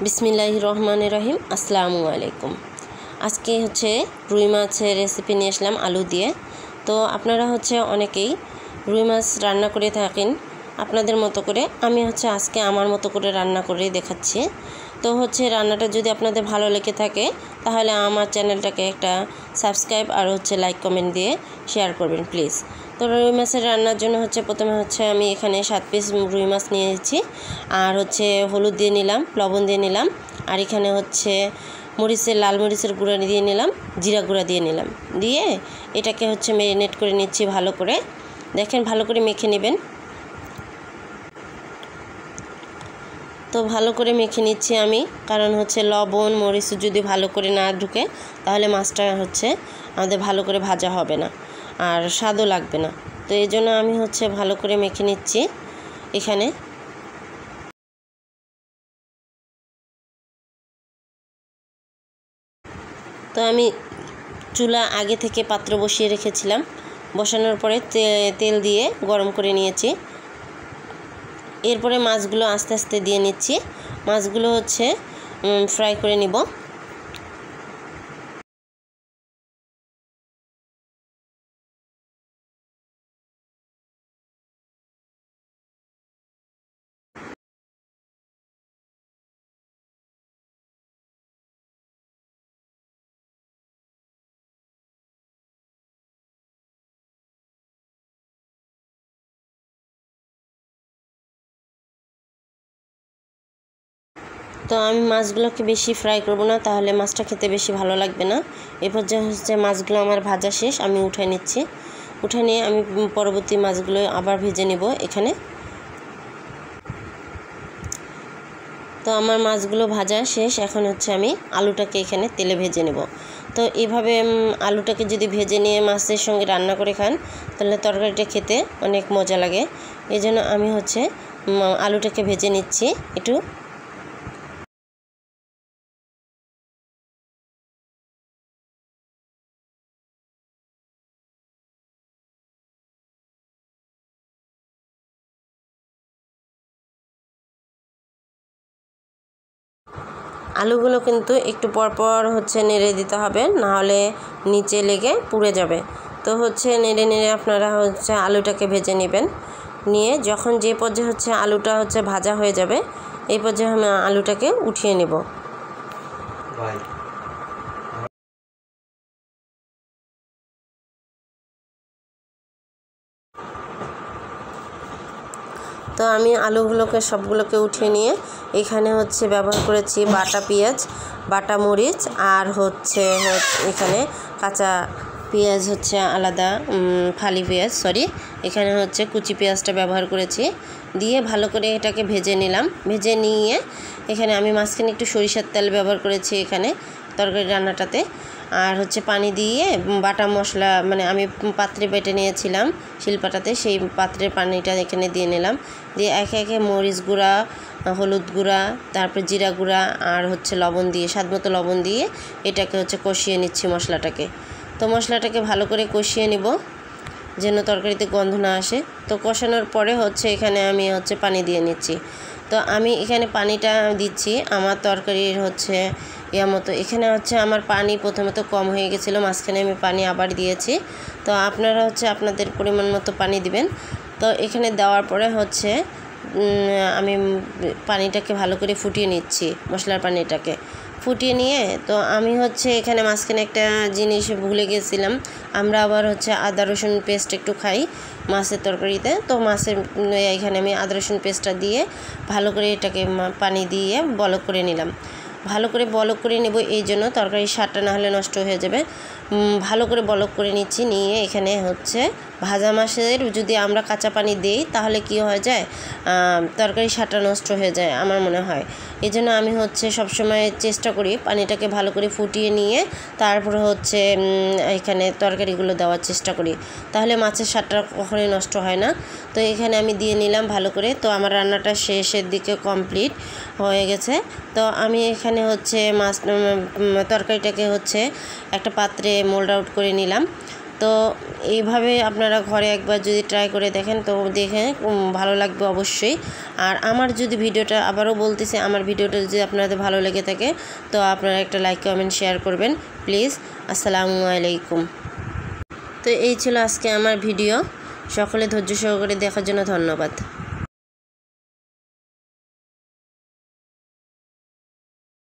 বিসমিল্লাহির রহমানির রহিম। আসসালামু আলাইকুম। আজকে রুই মাছের রেসিপি নিয়ে আসলাম আলু দিয়ে। তো আপনারা অনেকেই রুই মাছ রান্না করে থাকেন আপনাদের মতো করে। আমি আজকে আমার মতো করে রান্না করে দেখাচ্ছি। তো রান্নাটা যদি আপনাদের ভালো লেগে থাকে তাহলে আমার চ্যানেলটাকে একটা সাবস্ক্রাইব আর লাইক কমেন্ট দিয়ে শেয়ার করবেন প্লিজ। তো রুই মাছের রান্নার জন্য প্রথমে আমি এখানে 7 পিস রুই মাছ নিয়েছি, আর হলুদ দিয়ে নিলাম, লবণ দিয়ে নিলাম, আর এখানে লাল মরিচের গুঁড়া দিয়ে নিলাম, জিরা গুঁড়া দিয়ে নিলাম, দিয়ে এটাকে ম্যারিনেট করে নিচ্ছি ভালো করে। দেখেন ভালো করে মেখে নেবেন। তো ভালো করে মেখে নিচ্ছি আমি, কারণ লবণ মরিচ যদি ভালো করে না ঢুকে তাহলে মাছটা আমাদের ভালো করে ভাজা হবে না আর স্বাদও লাগবে না। তো এই জন্য আমি ভালো করে মেখে নিচ্ছি এখানে। তো আমি চুলা আগে থেকে পাত্র বসিয়ে রেখেছিলাম, বসানোর পরে তেল দিয়ে গরম করে নিয়েছি। এরপরে মাছগুলো আস্তে আস্তে দিয়ে নিচ্ছি। মাছগুলো ফ্রাই করে নিব। তো আমি মাছগুলোকে বেশি ফ্রাই করব না, তাহলে মাছটা খেতে বেশি ভালো লাগবে না। এরপর মাছগুলো আমার ভাজা শেষ, আমি উঠে নিচ্ছি। উঠে নিয়ে আমি পরবর্তী মাছগুলো আবার ভেজে নেব এখানে। তো আমার মাছগুলো ভাজা শেষ, এখন আমি আলুটাকে এখানে তেলে ভেজে নেব। তো এইভাবে আলুটাকে যদি ভেজে নিয়ে মাছের সঙ্গে রান্না করে খান তাহলে তরকারিটা খেতে অনেক মজা লাগে। এই জন্য আমি আলুটাকে ভেজে নিচ্ছি একটু। আলুগুলো কিন্তু একটু পরপর নেড়ে দিতে হবে, না হলে নিচে লেগে পুড়ে যাবে। তো নেড়ে নেড়ে আপনারা আলুটাকে ভেজে নেবেন। নিয়ে যখন যে পর্যায়ে আলুটা ভাজা হয়ে যাবে, এই পর্যায়ে আমি আলুটাকে উঠিয়ে নেব। তো আমি আলুগুলোকে সবগুলোকে উঠিয়ে নিয়ে এখানে ব্যবহার করেছি বাটা পেঁয়াজ, বাটা মরিচ, আর এখানে কাঁচা পেঁয়াজ আলাদা, ফালি পেঁয়াজ এখানে কুচি পেঁয়াজটা ব্যবহার করেছি। দিয়ে ভালো করে এটাকে ভেজে নিলাম। ভেজে নিয়ে এখানে আমি মাঝখানে একটু সরিষার তেল ব্যবহার করেছি এখানে তরকারি রান্নাটাতে। আর পানি দিয়ে বাটা মশলা আমি পাত্রে বেটে নিয়েছিলাম শিলপাটাতে, সেই পাত্রের পানিটা এখানে দিয়ে নিলাম। দিয়ে একে একে মরিচ গুঁড়া, হলুদ গুঁড়া, তারপর জিরা গুঁড়া আর লবণ দিয়ে, স্বাদ মতো লবণ দিয়ে এটাকে কষিয়ে নিচ্ছি মশলাটাকে। তো মশলাটাকে ভালো করে কষিয়ে নিব যেন তরকারিতে গন্ধ না আসে। তো কষানোর পরে এখানে আমি পানি দিয়ে নিচ্ছি। তো আমি এখানে পানিটা দিচ্ছি আমার তরকারির মতো। এখানে আমার পানি প্রথমে তো কম হয়ে গেছিলো, মাঝখানে আমি পানি আবার দিয়েছি। তো আপনারা আপনাদের পরিমাণ মতো পানি দিবেন। তো এখানে দেওয়ার পরে আমি পানিটাকে ভালো করে ফুটিয়ে নিচ্ছি, মশলার পানিটাকে ফুটিয়ে নিয়ে। তো আমি এখানে মাঝখানে একটা জিনিস ভুলে গেছিলাম, আমরা আবার আদা রসুন পেস্ট একটু খাই মাছের তরকারিতে। তো মাছের এখানে আমি আদা রসুন পেস্টটা দিয়ে ভালো করে এটাকে পানি দিয়ে বলক করে নিলাম। ভালো করে বলক করে নেব, এই জন্য তরকারির স্বাদটা না হলে নষ্ট হয়ে যাবে। ভালো করে বলক করে নিচ্ছি। নিয়ে এখানে ভাজা মাছের যদি আমরা কাঁচা পানি দিই তাহলে কি হয়ে যায়, তরকারির স্বাদটা নষ্ট হয়ে যায় আমার মনে হয়। এই জন্য আমি সবসময় চেষ্টা করি পানিটাকে ভালো করে ফুটিয়ে নিয়ে তারপরে এখানে তরকারিগুলো দেওয়ার চেষ্টা করি, তাহলে মাছের স্বাদটা কখনোই নষ্ট হয় না। তো এখানে আমি দিয়ে নিলাম ভালো করে। তো আমার রান্নাটা শেষের দিকে কমপ্লিট হয়ে গেছে। তো আমি এখানে মাছ তরকারিটাকে একটা পাত্রে মোল্ড আউট করে নিলাম। তো এইভাবে আপনারা ঘরে একবার যদি ট্রাই করে দেখেন তো দেখে ভালো লাগবে অবশ্যই। আর আমার যদি ভিডিওটা আবারও বলতেছি, আমার ভিডিওটা যদি আপনাদের ভালো লেগে থাকে তো আপনারা একটা লাইক কমেন্ট শেয়ার করবেন প্লিজ। আসসালামু আলাইকুম। তো এই ছিল আজকে আমার ভিডিও। সকলে ধৈর্য সহকারে দেখার জন্য ধন্যবাদ।